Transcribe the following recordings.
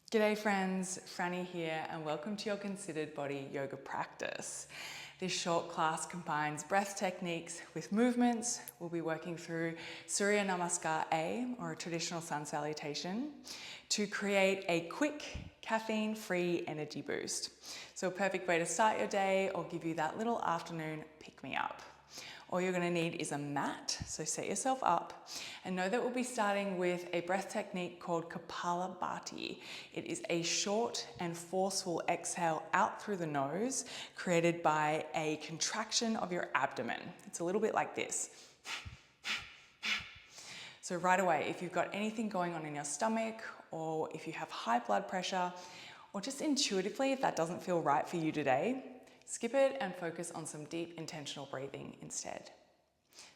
G'day friends, Franny here and welcome to your Considered Body yoga practice. This short class combines breath techniques with movements. We'll be working through Surya Namaskar A, or a traditional sun salutation, to create a quick caffeine-free energy boost. So a perfect way to start your day or give you that little afternoon pick-me-up. All you're going to need is a mat, so set yourself up and know that we'll be starting with a breath technique called Kapalabhati. It is a short and forceful exhale out through the nose created by a contraction of your abdomen. It's a little bit like this. So right away, if you've got anything going on in your stomach, or if you have high blood pressure, or just intuitively if that doesn't feel right for you today, skip it and focus on some deep intentional breathing instead.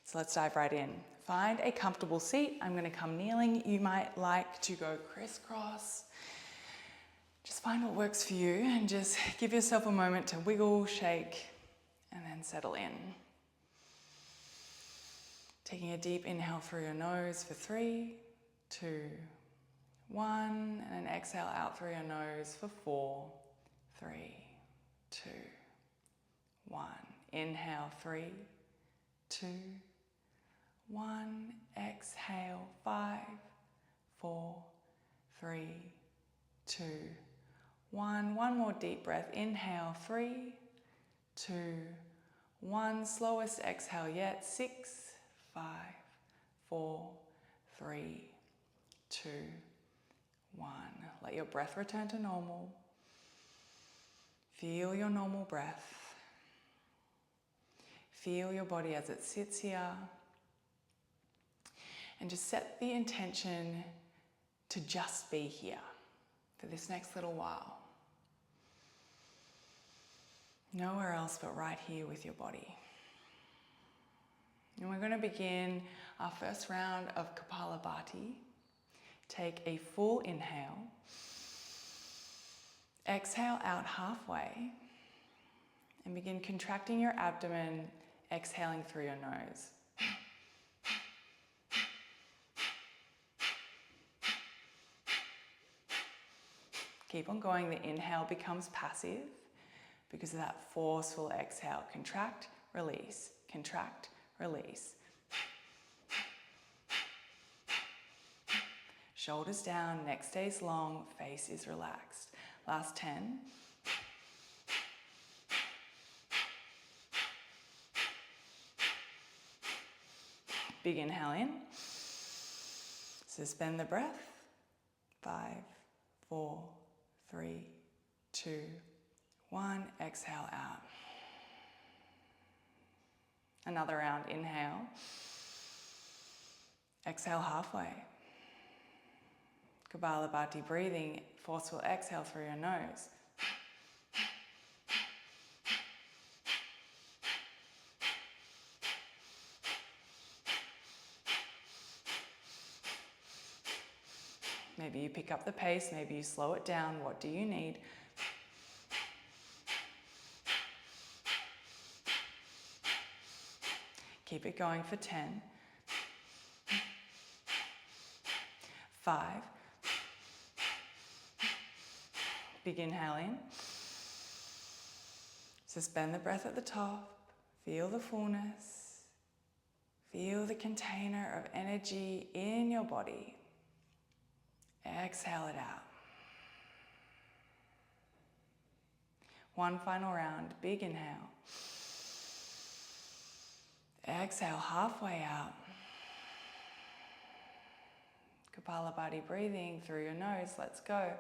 So let's dive right in. Find a comfortable seat. I'm going to come kneeling. You might like to go crisscross. Just find what works for you and just give yourself a moment to wiggle, shake, and then settle in. Taking a deep inhale through your nose for 3, 2, 1, and an exhale out through your nose for 4, 3, 2, 1. Inhale, 3, 2, 1. Exhale, 5, 4, 3, 2, 1. One more deep breath. Inhale, 3, 2, 1. Slowest exhale yet. 6, 5, 4, 3, 2, 1. Let your breath return to normal. Feel your normal breath. Feel your body as it sits here. And just set the intention to just be here for this next little while. Nowhere else but right here with your body. And we're going to begin our first round of Kapalabhati. Take a full inhale. Exhale out halfway. And begin contracting your abdomen, exhaling through your nose. Keep on going. The inhale becomes passive because of that forceful exhale. Contract, release, contract, release. Shoulders down, neck stays long, face is relaxed. Last 10. Big inhale in. Suspend the breath. 5, 4, 3, 2, 1. Exhale out. Another round. Inhale. Exhale halfway. Kapalabhati breathing. Forceful exhale through your nose. Maybe you pick up the pace, maybe you slow it down. What do you need? Keep it going for 10. 5. Big inhale in. Suspend the breath at the top. Feel the fullness. Feel the container of energy in your body. Exhale it out. One final round. Big inhale. Exhale halfway out. Kapalabhati breathing through your nose. Let's go.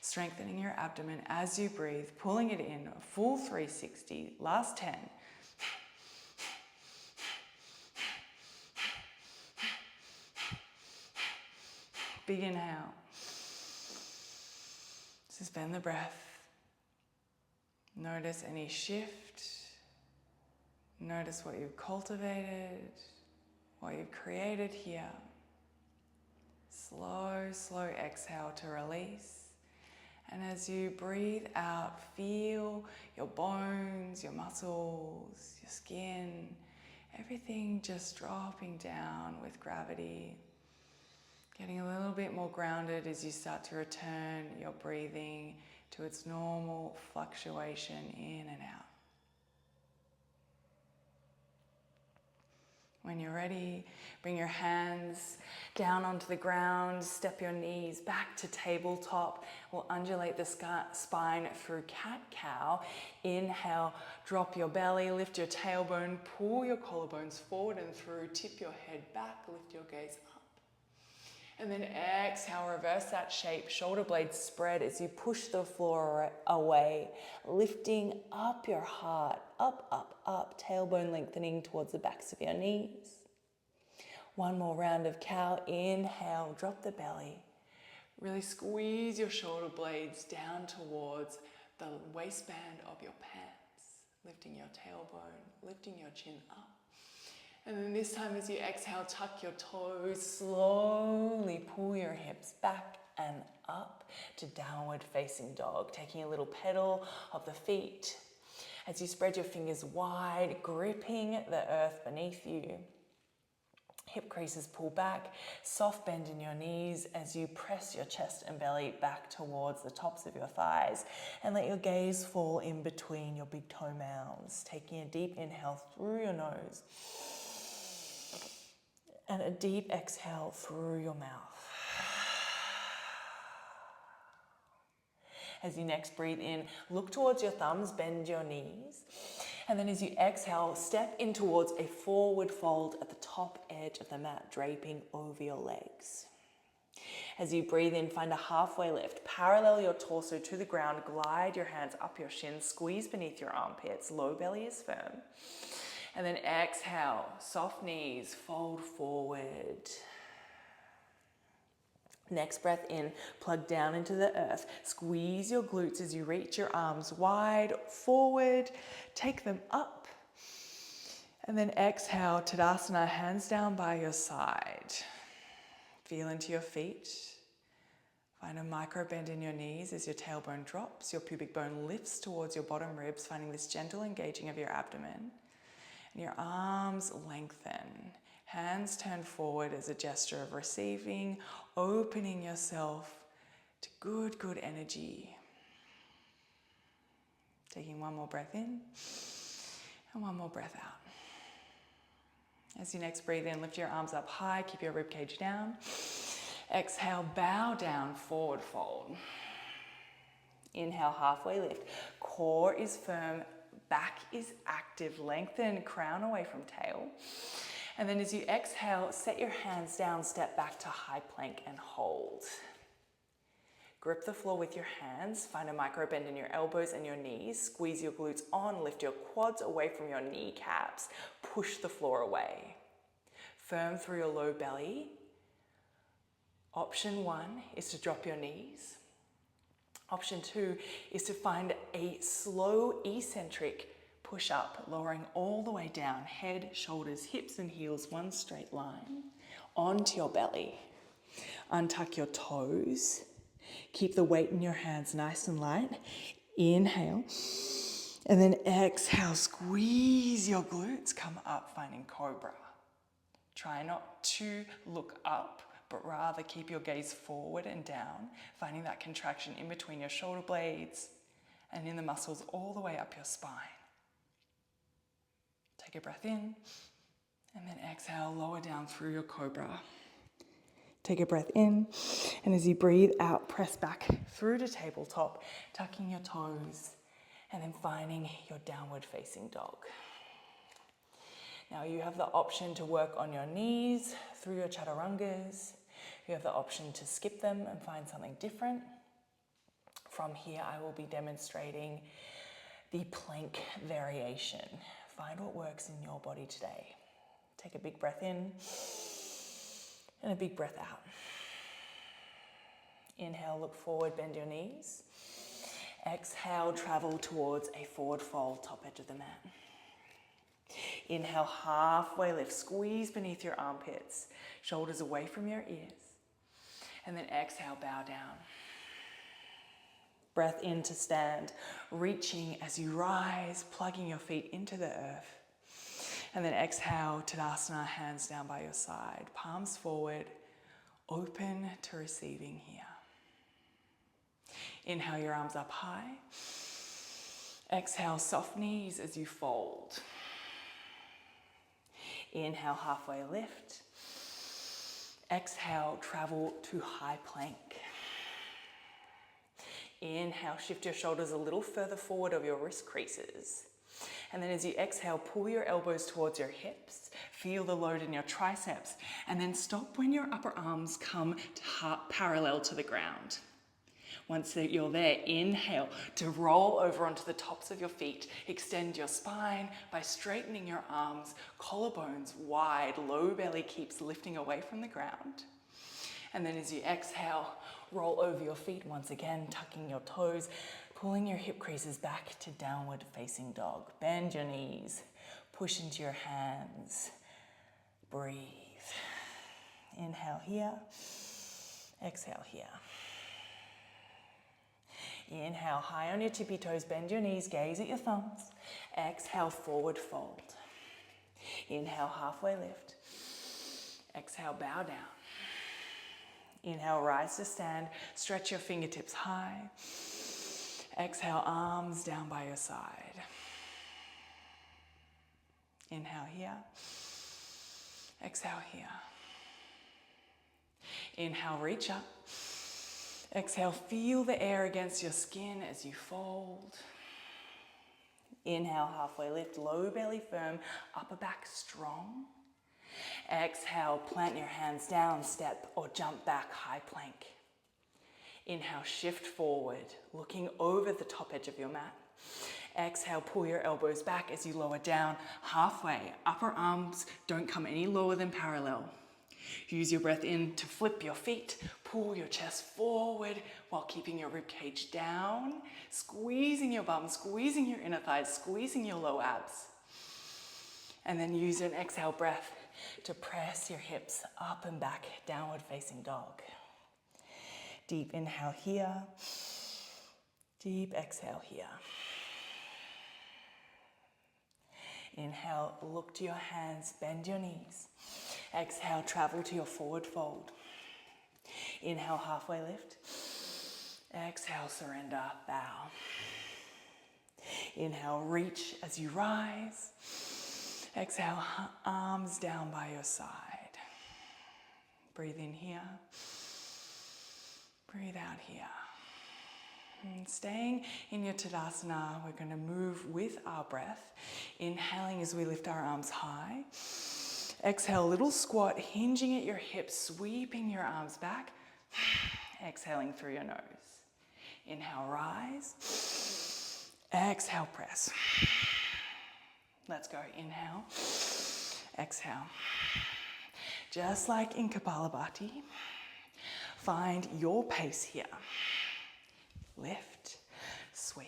Strengthening your abdomen as you breathe, pulling it in, a full 360, last 10. Big inhale. Suspend the breath. Notice any shift. Notice what you've cultivated, what you've created here. Slow exhale to release. And as you breathe out, feel your bones, your muscles, your skin, everything just dropping down with gravity. Getting a little bit more grounded as you start to return your breathing to its normal fluctuation in and out. When you're ready, bring your hands down onto the ground, step your knees back to tabletop. We'll undulate the spine through cat-cow. Inhale, drop your belly, lift your tailbone, pull your collarbones forward and through, tip your head back, lift your gaze up. And then exhale, reverse that shape, shoulder blades spread as you push the floor away, lifting up your heart, up, tailbone lengthening towards the backs of your knees. One more round of cow, inhale, drop the belly. Really squeeze your shoulder blades down towards the waistband of your pants, lifting your tailbone, lifting your chin up. And then this time as you exhale, tuck your toes, slowly pull your hips back and up to downward facing dog, taking a little pedal of the feet. As you spread your fingers wide, gripping the earth beneath you. Hip creases pull back, soft bend in your knees as you press your chest and belly back towards the tops of your thighs and let your gaze fall in between your big toe mounds, taking a deep inhale through your nose. And a deep exhale through your mouth. As you next breathe in, look towards your thumbs, bend your knees. And then as you exhale, step in towards a forward fold at the top edge of the mat, draping over your legs. As you breathe in, find a halfway lift. Parallel your torso to the ground, glide your hands up your shins, squeeze beneath your armpits, low belly is firm. And then exhale, soft knees, fold forward. Next breath in, plug down into the earth. Squeeze your glutes as you reach your arms wide forward. Take them up. And then exhale, Tadasana, hands down by your side. Feel into your feet. Find a micro bend in your knees as your tailbone drops. Your pubic bone lifts towards your bottom ribs, finding this gentle engaging of your abdomen. And your arms lengthen. Hands turn forward as a gesture of receiving, opening yourself to good energy. Taking one more breath in and one more breath out. As you next breathe in, lift your arms up high, keep your ribcage down. Exhale, bow down, forward fold. Inhale, halfway lift. Core is firm. Back is active, lengthen, crown away from tail. And then as you exhale, set your hands down, step back to high plank and hold. Grip the floor with your hands, find a micro bend in your elbows and your knees, squeeze your glutes on, lift your quads away from your kneecaps, push the floor away. Firm through your low belly. Option 1 is to drop your knees. Option 2 is to find a slow eccentric push up, lowering all the way down, head, shoulders, hips and heels, one straight line, onto your belly. Untuck your toes. Keep the weight in your hands nice and light. Inhale. And then exhale, squeeze your glutes, come up, finding cobra. Try not to look up, but rather keep your gaze forward and down, finding that contraction in between your shoulder blades and in the muscles all the way up your spine. Take a breath in, and then exhale, lower down through your cobra. Take a breath in, and as you breathe out, press back through to tabletop, tucking your toes, and then finding your downward facing dog. Now you have the option to work on your knees through your chaturangas. You have the option to skip them and find something different. From here, I will be demonstrating the plank variation. Find what works in your body today. Take a big breath in and a big breath out. Inhale, look forward, bend your knees. Exhale, travel towards a forward fold, top edge of the mat. Inhale, halfway lift, squeeze beneath your armpits, shoulders away from your ears. And then exhale, bow down. Breath in to stand, reaching as you rise, plugging your feet into the earth. And then exhale, Tadasana, hands down by your side, palms forward, open to receiving here. Inhale your arms up high. Exhale, soft knees as you fold. Inhale, halfway lift. Exhale, travel to high plank. Inhale, shift your shoulders a little further forward of your wrist creases. And then as you exhale, pull your elbows towards your hips. Feel the load in your triceps. And then stop when your upper arms come to parallel to the ground. Once you're there, inhale to roll over onto the tops of your feet. Extend your spine by straightening your arms, collarbones wide, low belly keeps lifting away from the ground. And then as you exhale, roll over your feet once again, tucking your toes, pulling your hip creases back to downward facing dog. Bend your knees, push into your hands, breathe. Inhale here, exhale here. Inhale, high on your tippy toes, bend your knees, gaze at your thumbs. Exhale, forward fold. Inhale, halfway lift. Exhale, bow down. Inhale, rise to stand, stretch your fingertips high. Exhale, arms down by your side. Inhale here. Exhale here. Inhale, reach up. Exhale, feel the air against your skin as you fold. Inhale, halfway lift, low belly firm, upper back strong. Exhale, plant your hands down, step or jump back, high plank. Inhale, shift forward, looking over the top edge of your mat. Exhale, pull your elbows back as you lower down, halfway. Upper arms don't come any lower than parallel. Use your breath in to flip your feet, pull your chest forward while keeping your rib cage down, squeezing your bum, squeezing your inner thighs, squeezing your low abs. And then use an exhale breath to press your hips up and back, downward facing dog. Deep inhale here, deep exhale here. Inhale, look to your hands, bend your knees. Exhale, travel to your forward fold. Inhale, halfway lift. Exhale, surrender, bow. Inhale, reach as you rise. Exhale, arms down by your side. Breathe in here. Breathe out here. And staying in your Tadasana, we're going to move with our breath. Inhaling as we lift our arms high. Exhale, little squat, hinging at your hips, sweeping your arms back. Exhaling through your nose. Inhale, rise. Exhale, press. Let's go. Inhale. Exhale. Just like in Kapalabhati, find your pace here. Lift, sweep.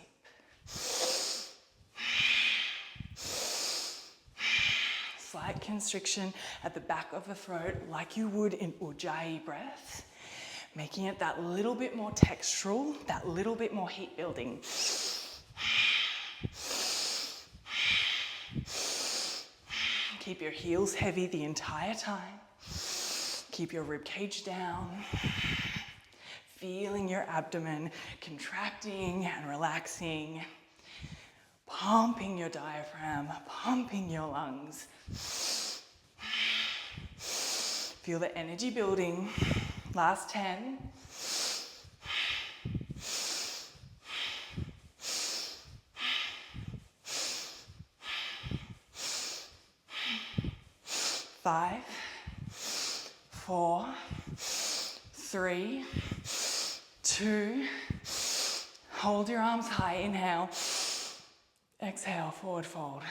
Slight constriction at the back of the throat like you would in Ujjayi breath, making it that little bit more textural, that little bit more heat building. Keep your heels heavy the entire time. Keep your rib cage down. Feeling your abdomen contracting and relaxing. Pumping your diaphragm, pumping your lungs. Feel the energy building. Last 10. 5, 4, 3, 2. Hold your arms high. Inhale. Exhale, forward fold.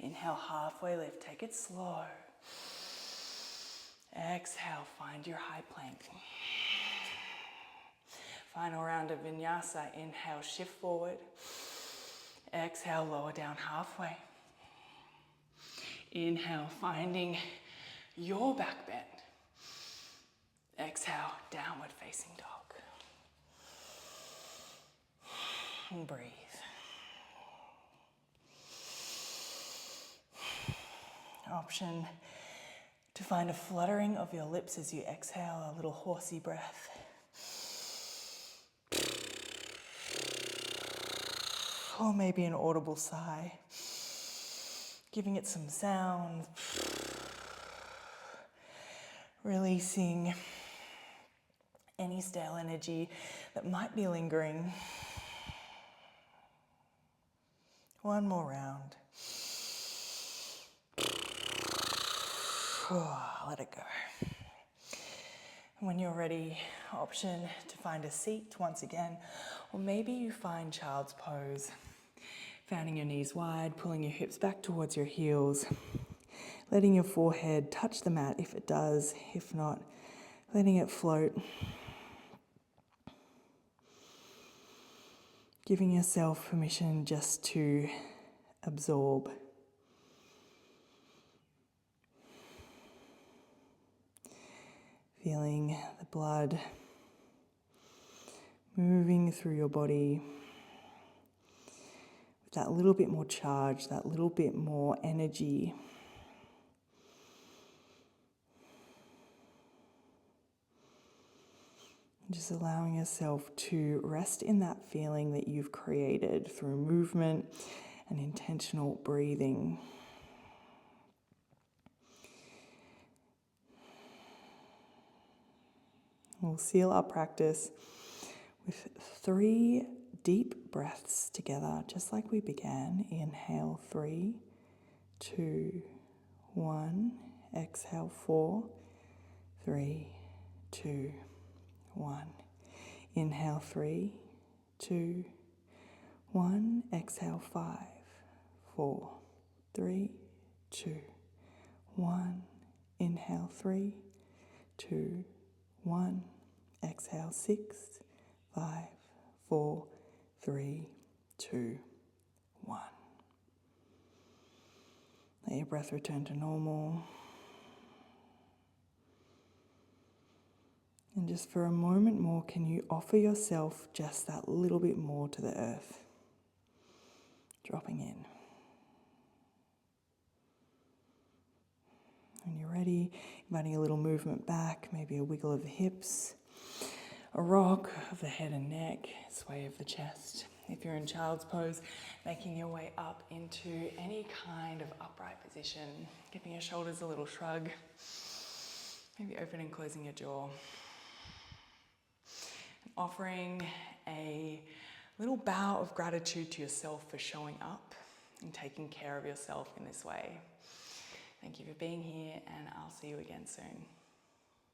Inhale, halfway lift. Take it slow. Exhale, find your high plank. Final round of vinyasa. Inhale, shift forward. Exhale, lower down halfway. Inhale, finding your back bend. Exhale, downward facing dog. And breathe. Option to find a fluttering of your lips as you exhale, a little horsey breath. Or maybe an audible sigh, giving it some sound, releasing any stale energy that might be lingering. One more round. Let it go. And when you're ready, option to find a seat once again, or maybe you find child's pose. Fanning your knees wide, pulling your hips back towards your heels, letting your forehead touch the mat if it does, if not, letting it float. Giving yourself permission just to absorb. Feeling the blood moving through your body with that little bit more charge, that little bit more energy. Just allowing yourself to rest in that feeling that you've created through movement and intentional breathing. We'll seal our practice with 3 deep breaths together, just like we began. Inhale 3, 2, 1. Exhale 4, 3, 2, 1. Inhale 3, 2, 1. Exhale 5, 4, 3, 2, 1. Inhale 3, 2, 1. Exhale 6, 5, 4, 3, 2, 1. Let your breath return to normal. And just for a moment more, can you offer yourself just that little bit more to the earth? Dropping in. When you're ready, inviting a little movement back, maybe a wiggle of the hips, a rock of the head and neck, sway of the chest. If you're in child's pose, making your way up into any kind of upright position, giving your shoulders a little shrug, maybe opening and closing your jaw. And offering a little bow of gratitude to yourself for showing up and taking care of yourself in this way. Thank you for being here, and I'll see you again soon.